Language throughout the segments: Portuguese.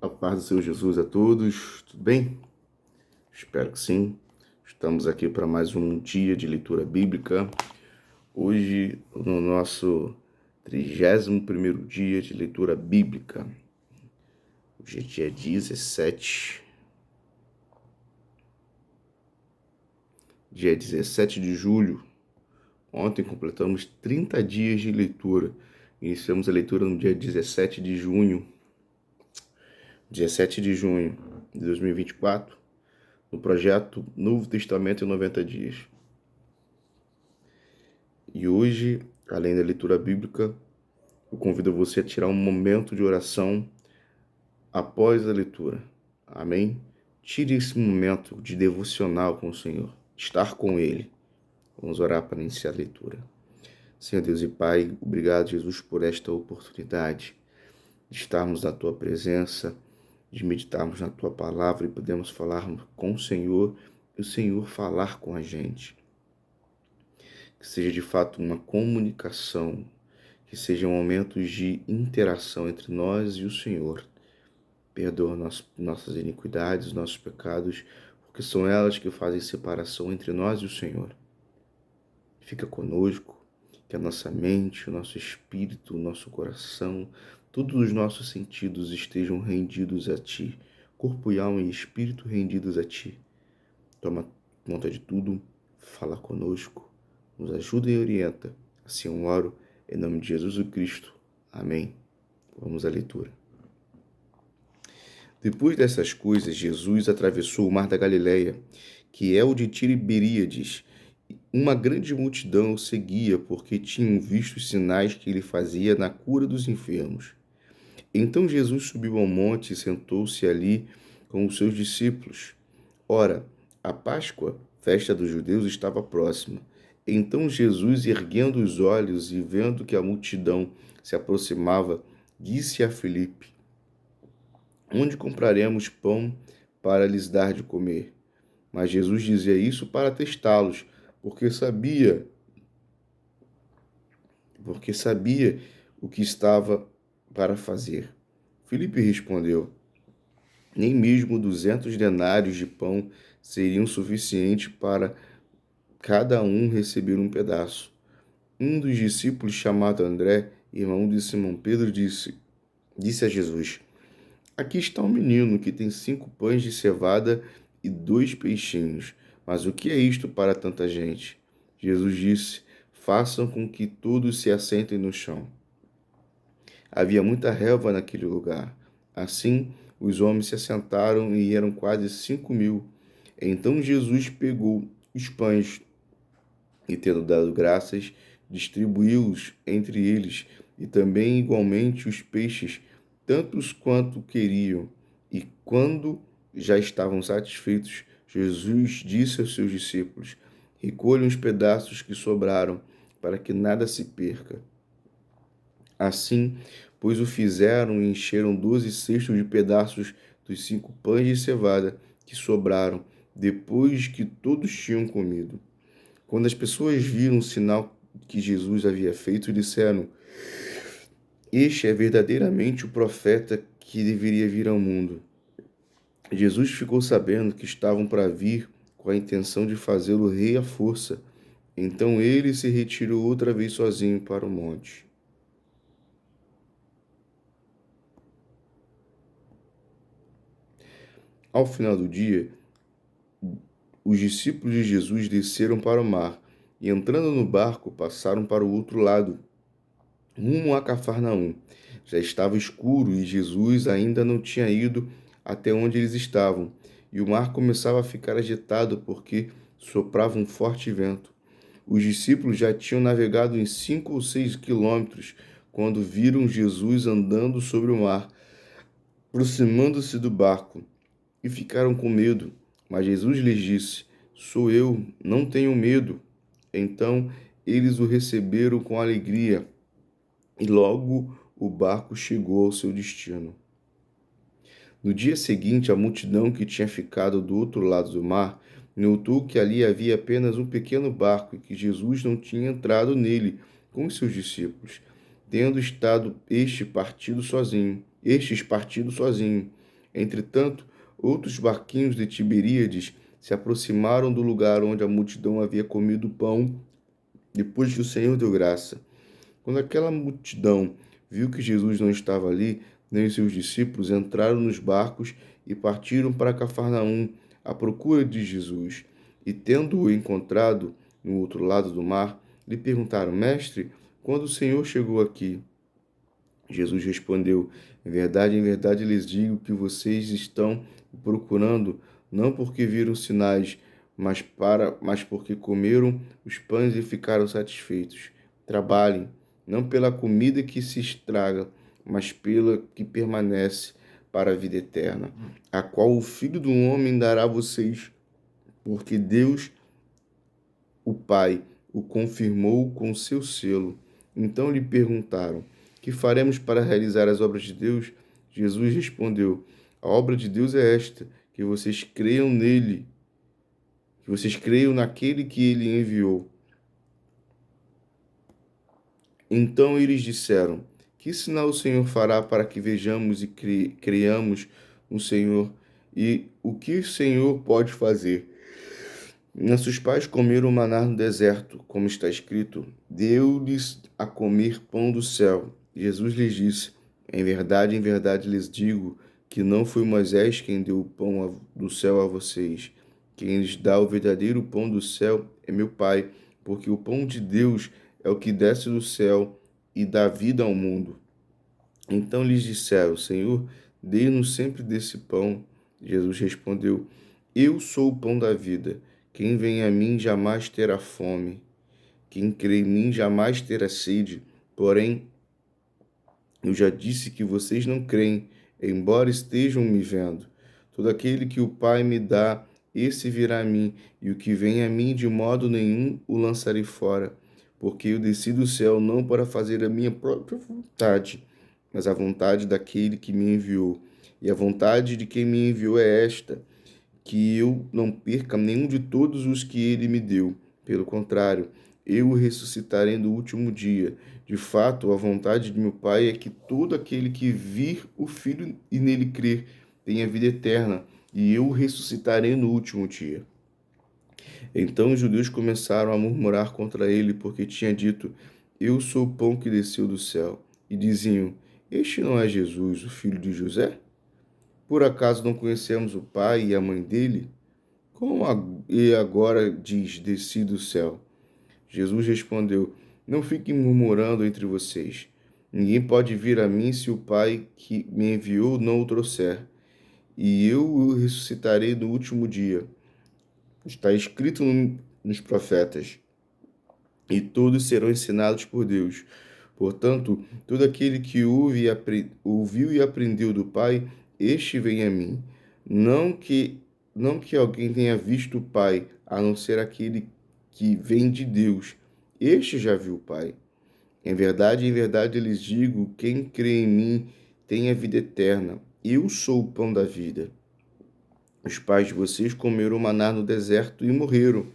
A paz do Senhor Jesus a todos, tudo bem? Espero que sim. Estamos aqui para mais um dia de leitura bíblica. Hoje, no nosso 31º dia de leitura bíblica. Hoje é dia 17. Dia 17 de julho. Ontem completamos 30 dias de leitura. Iniciamos a leitura no dia 17 de junho. 17 de junho de 2024. No projeto Novo Testamento em 90 dias. E hoje, além da leitura bíblica, eu convido você a tirar um momento de oração após a leitura. Amém? Tire esse momento de devocional com o Senhor, estar com Ele. Vamos orar para iniciar a leitura. Senhor Deus e Pai, obrigado, Jesus, por esta oportunidade de estarmos na Tua presença, de meditarmos na Tua palavra e podermos falar com o Senhor e o Senhor falar com a gente. Que seja de fato uma comunicação, que sejam momentos de interação entre nós e o Senhor. Perdoa nossas iniquidades, nossos pecados, porque são elas que fazem separação entre nós e o Senhor. Fica conosco, que a nossa mente, o nosso espírito, o nosso coração, todos os nossos sentidos estejam rendidos a Ti, corpo e alma e espírito rendidos a Ti. Toma conta de tudo, fala conosco, nos ajuda e orienta. Assim eu oro, em nome de Jesus Cristo. Amém. Vamos à leitura. Depois dessas coisas, Jesus atravessou o mar da Galileia, que é o de Tiberíades. Uma grande multidão o seguia, porque tinham visto os sinais que ele fazia na cura dos enfermos. Então Jesus subiu ao monte e sentou-se ali com os seus discípulos. Ora, a Páscoa, festa dos judeus, estava próxima. Então Jesus, erguendo os olhos e vendo que a multidão se aproximava, disse a Filipe: Onde compraremos pão para lhes dar de comer? Mas Jesus dizia isso para testá-los, porque sabia o que estava para fazer. Filipe respondeu: Nem mesmo 200 denários de pão seriam suficientes para cada um receber um pedaço. Um dos discípulos, chamado André, irmão de Simão Pedro, disse a Jesus: Aqui está um menino que tem 5 pães de cevada e 2 peixinhos. Mas o que é isto para tanta gente? Jesus disse: Façam com que todos se assentem no chão. Havia muita relva naquele lugar. Assim, os homens se assentaram e eram quase 5.000. Então Jesus pegou os pães e, tendo dado graças, distribuiu-os entre eles, e também igualmente os peixes, tantos quanto queriam. E quando já estavam satisfeitos, Jesus disse aos seus discípulos: Recolham os pedaços que sobraram, para que nada se perca. Assim, pois o fizeram e encheram 12 cestos de pedaços dos 5 pães de cevada que sobraram, depois que todos tinham comido. Quando as pessoas viram o sinal que Jesus havia feito, disseram: Este é verdadeiramente o profeta que deveria vir ao mundo. Jesus ficou sabendo que estavam para vir com a intenção de fazê-lo rei à força. Então ele se retirou outra vez sozinho para o monte. Ao final do dia, os discípulos de Jesus desceram para o mar e, entrando no barco, passaram para o outro lado, rumo a Cafarnaum. Já estava escuro e Jesus ainda não tinha ido até onde eles estavam, e o mar começava a ficar agitado porque soprava um forte vento. Os discípulos já tinham navegado uns 5 ou 6 quilômetros quando viram Jesus andando sobre o mar, aproximando-se do barco, e ficaram com medo. Mas Jesus lhes disse: Sou eu, não tenham medo. Então eles o receberam com alegria, e logo o barco chegou ao seu destino. No dia seguinte, a multidão que tinha ficado do outro lado do mar notou que ali havia apenas um pequeno barco e que Jesus não tinha entrado nele com os seus discípulos, tendo estado estes partido sozinho. Entretanto, outros barquinhos de Tiberíades se aproximaram do lugar onde a multidão havia comido pão depois que o Senhor deu graça. Quando aquela multidão viu que Jesus não estava ali, nem os seus discípulos, entraram nos barcos e partiram para Cafarnaum à procura de Jesus. E tendo-o encontrado no outro lado do mar, lhe perguntaram: Mestre, quando o Senhor chegou aqui? Jesus respondeu: em verdade lhes digo que vocês estão procurando não porque viram sinais, mas porque comeram os pães e ficaram satisfeitos. Trabalhem, não pela comida que se estraga, mas pela que permanece para a vida eterna, a qual o Filho do Homem dará a vocês, porque Deus, o Pai, o confirmou com seu selo. Então lhe perguntaram: que faremos para realizar as obras de Deus? Jesus respondeu: a obra de Deus é esta, que vocês creiam nele, que vocês creiam naquele que ele enviou. Então eles disseram: que sinal o Senhor fará para que vejamos e creiamos no Senhor? E o que o Senhor pode fazer? Nossos pais comeram maná no deserto, como está escrito: deu-lhes a comer pão do céu. Jesus lhes disse: em verdade lhes digo que não foi Moisés quem deu o pão do céu a vocês. Quem lhes dá o verdadeiro pão do céu é meu Pai, porque o pão de Deus é o que desce do céu e dá vida ao mundo. Então lhes disseram: Senhor, dê-nos sempre desse pão. Jesus respondeu: eu sou o pão da vida. Quem vem a mim jamais terá fome. Quem crê em mim jamais terá sede. Porém, eu já disse que vocês não creem, embora estejam me vendo. Todo aquele que o Pai me dá, esse virá a mim, e o que vem a mim de modo nenhum o lançarei fora. Porque eu desci do céu não para fazer a minha própria vontade, mas a vontade daquele que me enviou. E a vontade de quem me enviou é esta: que eu não perca nenhum de todos os que ele me deu. Pelo contrário, eu o ressuscitarei no último dia. De fato, a vontade de meu Pai é que todo aquele que vir o Filho e nele crer tenha vida eterna, e eu o ressuscitarei no último dia. Então os judeus começaram a murmurar contra ele, porque tinha dito: eu sou o pão que desceu do céu. E diziam: este não é Jesus, o filho de José? Por acaso não conhecemos o pai e a mãe dele? E agora diz: desci do céu. Jesus respondeu: não fiquem murmurando entre vocês. Ninguém pode vir a mim se o Pai que me enviou não o trouxer, e eu o ressuscitarei no último dia. Está escrito nos profetas: e todos serão ensinados por Deus. Portanto, todo aquele que ouviu e aprendeu do Pai, este vem a mim. Não que alguém tenha visto o Pai, a não ser aquele que vem de Deus. Este já viu o Pai. Em verdade lhes digo, quem crê em mim tem a vida eterna. Eu sou o pão da vida. Os pais de vocês comeram maná no deserto e morreram.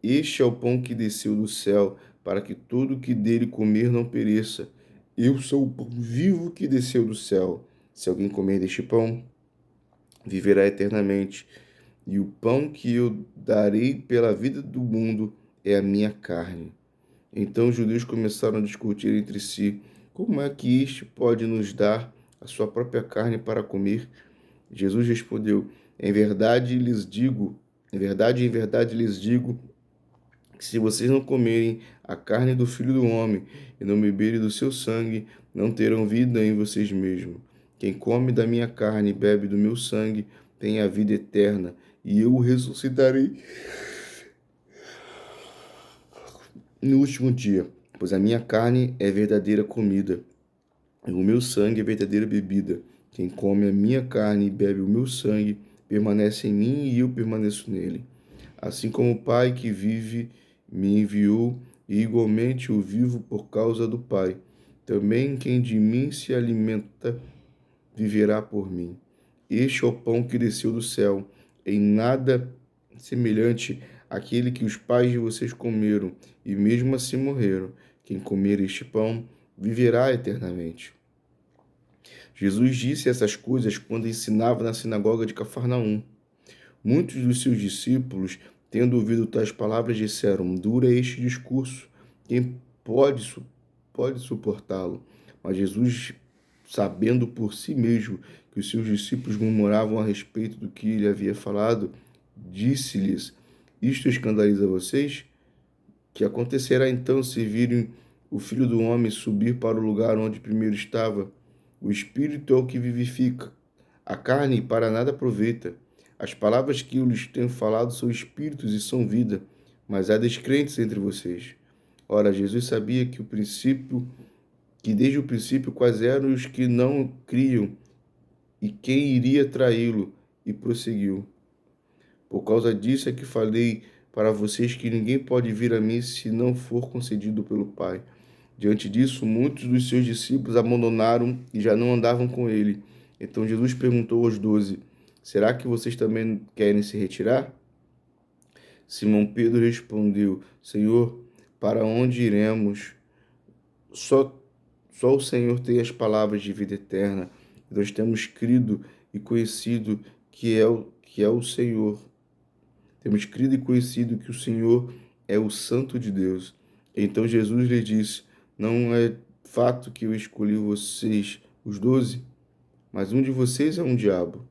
Este é o pão que desceu do céu, para que todo o que dele comer não pereça. Eu sou o pão vivo que desceu do céu. Se alguém comer deste pão, viverá eternamente. E o pão que eu darei pela vida do mundo é a minha carne. Então os judeus começaram a discutir entre si: como é que este pode nos dar a sua própria carne para comer? Jesus respondeu: em verdade lhes digo, que se vocês não comerem a carne do Filho do Homem e não beberem do seu sangue, não terão vida em vocês mesmos. Quem come da minha carne e bebe do meu sangue tem a vida eterna, e eu o ressuscitarei no último dia. Pois a minha carne é verdadeira comida, e o meu sangue é verdadeira bebida. Quem come a minha carne e bebe o meu sangue permanece em mim e eu permaneço nele. Assim como o Pai que vive me enviou, e igualmente eu vivo por causa do Pai. Também quem de mim se alimenta viverá por mim. Este é o pão que desceu do céu, em nada semelhante àquele que os pais de vocês comeram, e mesmo assim morreram. Quem comer este pão viverá eternamente. Jesus disse essas coisas quando ensinava na sinagoga de Cafarnaum. Muitos dos seus discípulos, tendo ouvido tais palavras, disseram: duro é este discurso, quem pode suportá-lo? Mas Jesus, sabendo por si mesmo que os seus discípulos murmuravam a respeito do que ele havia falado, disse-lhes: isto escandaliza vocês? Que acontecerá então se virem o Filho do Homem subir para o lugar onde primeiro estava? O Espírito é o que vivifica, a carne para nada aproveita. As palavras que eu lhes tenho falado são espíritos e são vida, mas há descrentes entre vocês. Ora, Jesus sabia que desde o princípio quais eram os que não criam e quem iria traí-lo, e prosseguiu: por causa disso é que falei para vocês que ninguém pode vir a mim se não for concedido pelo Pai. Diante disso, muitos dos seus discípulos abandonaram e já não andavam com ele. Então Jesus perguntou aos 12: será que vocês também querem se retirar? Simão Pedro respondeu: Senhor, para onde iremos? Só o Senhor tem as palavras de vida eterna. Nós temos crido e conhecido que é o Senhor. Temos crido e conhecido que o Senhor é o Santo de Deus. Então Jesus lhe disse: não é fato que eu escolhi vocês, os 12, mas um de vocês é um diabo.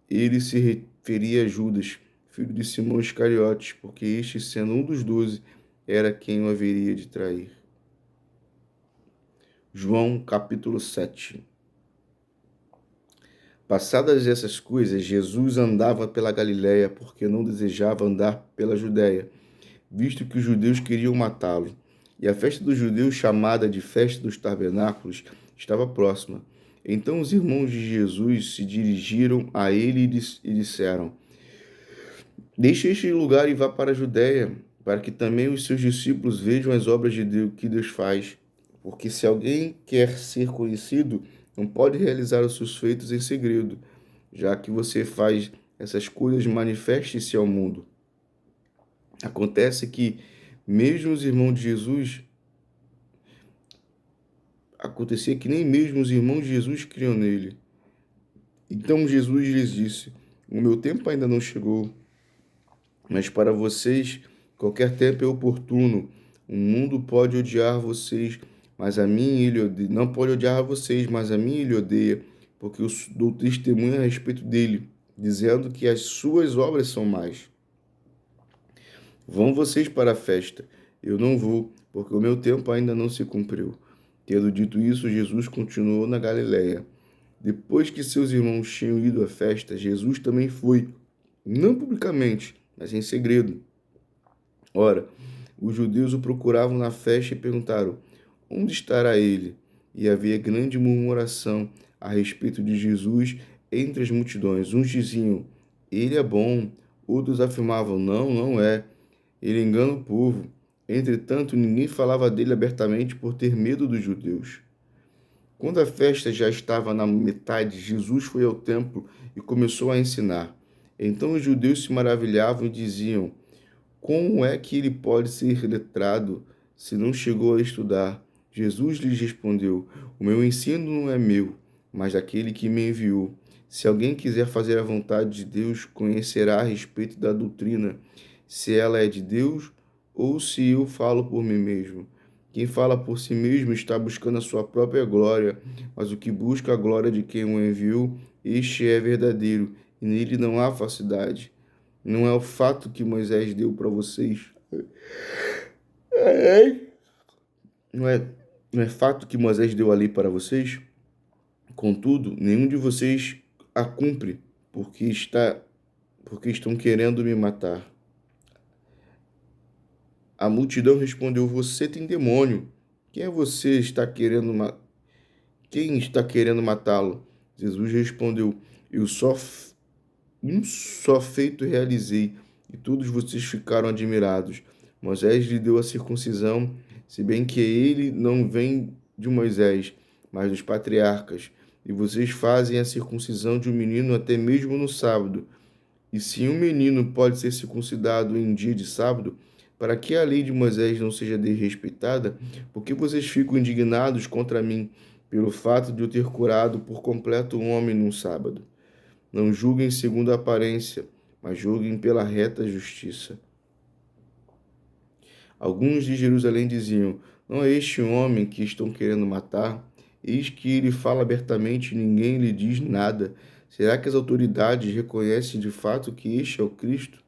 Ele se referia a Judas, filho de Simão Iscariotes, porque este, sendo um dos 12, era quem o haveria de trair. João capítulo 7. Passadas essas coisas, Jesus andava pela Galiléia, porque não desejava andar pela Judéia, visto que os judeus queriam matá-lo. E a festa dos judeus, chamada de Festa dos Tabernáculos, estava próxima. Então os irmãos de Jesus se dirigiram a ele e disseram: deixe este lugar e vá para a Judéia, para que também os seus discípulos vejam as obras de Deus que Deus faz. Porque se alguém quer ser conhecido, não pode realizar os seus feitos em segredo. Já que você faz essas coisas, manifeste-se ao mundo. Acontece que mesmo os irmãos de Jesus, acontecia que nem mesmo os irmãos de Jesus criam nele. Então Jesus lhes disse: o meu tempo ainda não chegou, mas para vocês qualquer tempo é oportuno. O mundo pode odiar vocês, mas a mim ele odeia. Não pode odiar vocês, mas a mim ele odeia, porque eu dou testemunho a respeito dele, dizendo que as suas obras são más. Vão vocês para a festa. Eu não vou, porque o meu tempo ainda não se cumpriu. Tendo dito isso, Jesus continuou na Galiléia. Depois que seus irmãos tinham ido à festa, Jesus também foi, não publicamente, mas em segredo. Ora, os judeus o procuravam na festa e perguntaram: onde estará ele? E havia grande murmuração a respeito de Jesus entre as multidões. Uns diziam: ele é bom. Outros afirmavam: não, não é. Ele engana o povo. Entretanto, ninguém falava dele abertamente por ter medo dos judeus. Quando a festa já estava na metade, Jesus foi ao templo e começou a ensinar. Então os judeus se maravilhavam e diziam: como é que ele pode ser letrado se não chegou a estudar? Jesus lhes respondeu: o meu ensino não é meu, mas daquele que me enviou. Se alguém quiser fazer a vontade de Deus, conhecerá a respeito da doutrina, se ela é de Deus ou se eu falo por mim mesmo. Quem fala por si mesmo está buscando a sua própria glória, mas o que busca a glória de quem o enviou, este é verdadeiro, e nele não há falsidade. Não é o fato que Moisés deu para vocês. Não é fato que Moisés deu a lei para vocês? Contudo, nenhum de vocês a cumpre, porque estão querendo me matar. A multidão respondeu: você tem demônio. Quem está querendo matá-lo? Jesus respondeu: um só feito realizei, e todos vocês ficaram admirados. Moisés lhe deu a circuncisão, se bem que ele não vem de Moisés, mas dos patriarcas. E vocês fazem a circuncisão de um menino até mesmo no sábado. E se um menino pode ser circuncidado em dia de sábado, para que a lei de Moisés não seja desrespeitada? Porque vocês ficam indignados contra mim? pelo fato de eu ter curado por completo um homem num sábado. Não julguem segundo a aparência, mas julguem pela reta justiça. Alguns de Jerusalém diziam: não é este homem que estão querendo matar? Eis que ele fala abertamente e ninguém lhe diz nada. Será que as autoridades reconhecem de fato que este é o Cristo?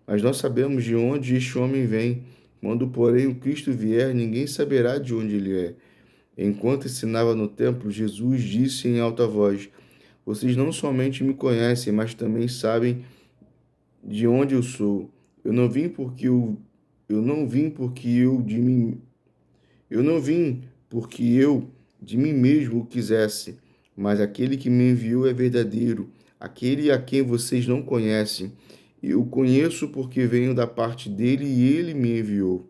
Mas nós sabemos de onde este homem vem. Quando, porém, o Cristo vier, ninguém saberá de onde ele é. Enquanto ensinava no templo, Jesus disse em alta voz: vocês não somente me conhecem, mas também sabem de onde eu sou. Eu não vim porque eu não vim porque eu de mim, eu não vim porque eu de mim mesmo o quisesse, mas aquele que me enviou é verdadeiro, aquele a quem vocês não conhecem. Eu o conheço porque venho da parte dele e ele me enviou.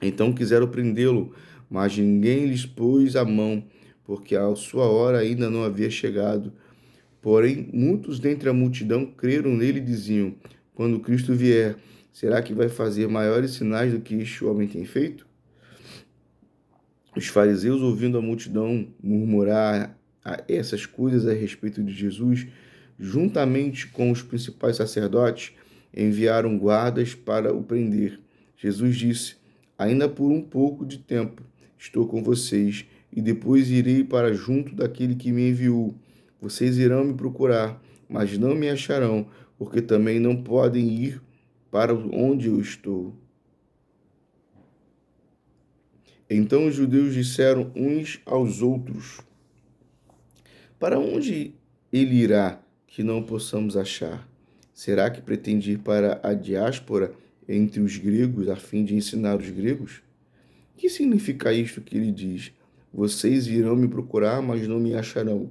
Então quiseram prendê-lo, mas ninguém lhes pôs a mão, porque a sua hora ainda não havia chegado. Porém, muitos dentre a multidão creram nele e diziam: quando Cristo vier, será que vai fazer maiores sinais do que este homem tem feito? Os fariseus, ouvindo a multidão murmurar essas coisas a respeito de Jesus, juntamente com os principais sacerdotes, enviaram guardas para o prender. Jesus disse: ainda por um pouco de tempo estou com vocês, e depois irei para junto daquele que me enviou. Vocês irão me procurar, mas não me acharão, porque também não podem ir para onde eu estou. Então os judeus disseram uns aos outros: para onde ele irá que não possamos achar? Será que pretende ir para a diáspora entre os gregos a fim de ensinar os gregos? Que significa isto que ele diz? Vocês irão me procurar, mas não me acharão.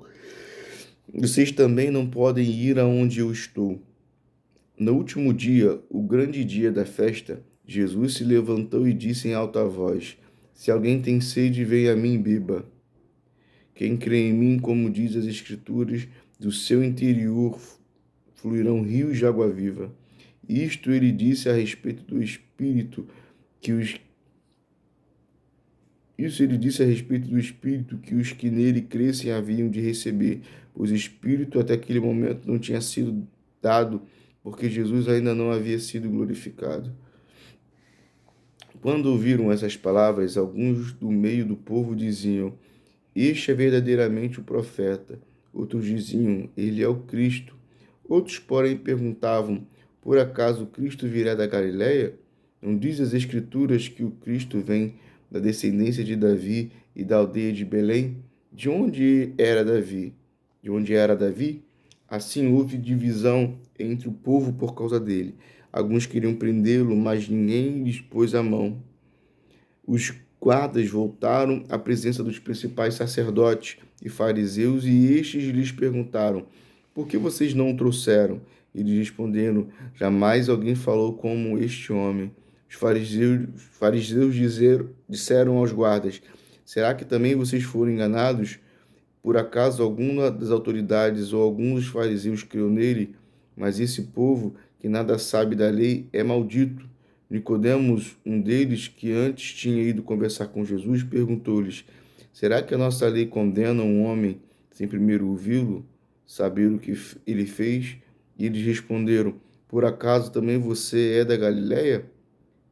Vocês também não podem ir aonde eu estou. No último dia, o grande dia da festa, Jesus se levantou e disse em alta voz: se alguém tem sede, venha a mim e beba. Quem crê em mim, como diz as Escrituras, do seu interior fluirão rios de água viva. Isto ele disse a respeito do Espírito que os Isso ele disse a respeito do Espírito que os que nele crescem haviam de receber, pois o Espírito até aquele momento não tinha sido dado, porque Jesus ainda não havia sido glorificado. Quando ouviram essas palavras, alguns do meio do povo diziam: este é verdadeiramente o profeta. Outros diziam: ele é o Cristo. Outros, porém, perguntavam: por acaso o Cristo virá da Galiléia? Não diz as Escrituras que o Cristo vem da descendência de Davi e da aldeia de Belém? De onde era Davi? De onde era Davi? Assim houve divisão entre o povo por causa dele. Alguns queriam prendê-lo, mas ninguém lhes pôs a mão. Os guardas voltaram à presença dos principais sacerdotes e fariseus, e estes lhes perguntaram: por que vocês não o trouxeram? Eles responderam: jamais alguém falou como este homem. Os fariseus disseram aos guardas: será que também vocês foram enganados? Por acaso alguma das autoridades ou alguns dos fariseus creu nele? Mas esse povo, que nada sabe da lei, é maldito. Nicodemos, um deles, que antes tinha ido conversar com Jesus, perguntou-lhes: será que a nossa lei condena um homem sem primeiro ouvi-lo, saber o que ele fez? E eles responderam: por acaso também você é da Galiléia?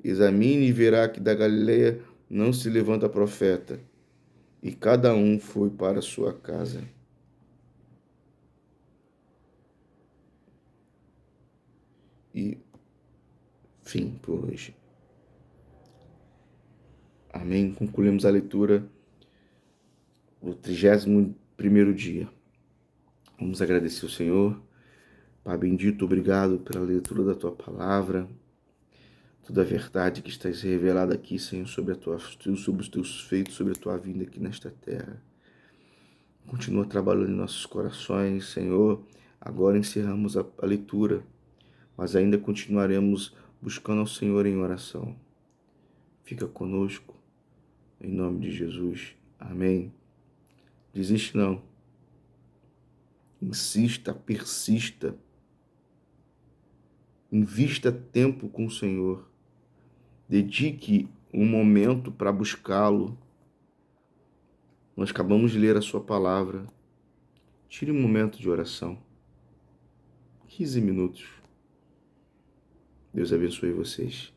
Examine e verá que da Galiléia não se levanta profeta. E cada um foi para sua casa. E fim por hoje. Amém. Concluímos a leitura do 31º dia. Vamos agradecer ao Senhor. Pai bendito, obrigado pela leitura da Tua palavra, toda a verdade que está revelada aqui, Senhor, sobre os Teus feitos, sobre a Tua vinda aqui nesta terra. Continua trabalhando em nossos corações, Senhor. Agora encerramos a leitura, mas ainda continuaremos buscando ao Senhor em oração. Fica conosco, em nome de Jesus. Amém. Desiste não. Insista, persista. Invista tempo com o Senhor. Dedique um momento para buscá-lo. Nós acabamos de ler a sua palavra. Tire um momento de oração. 15 minutos. Deus abençoe vocês.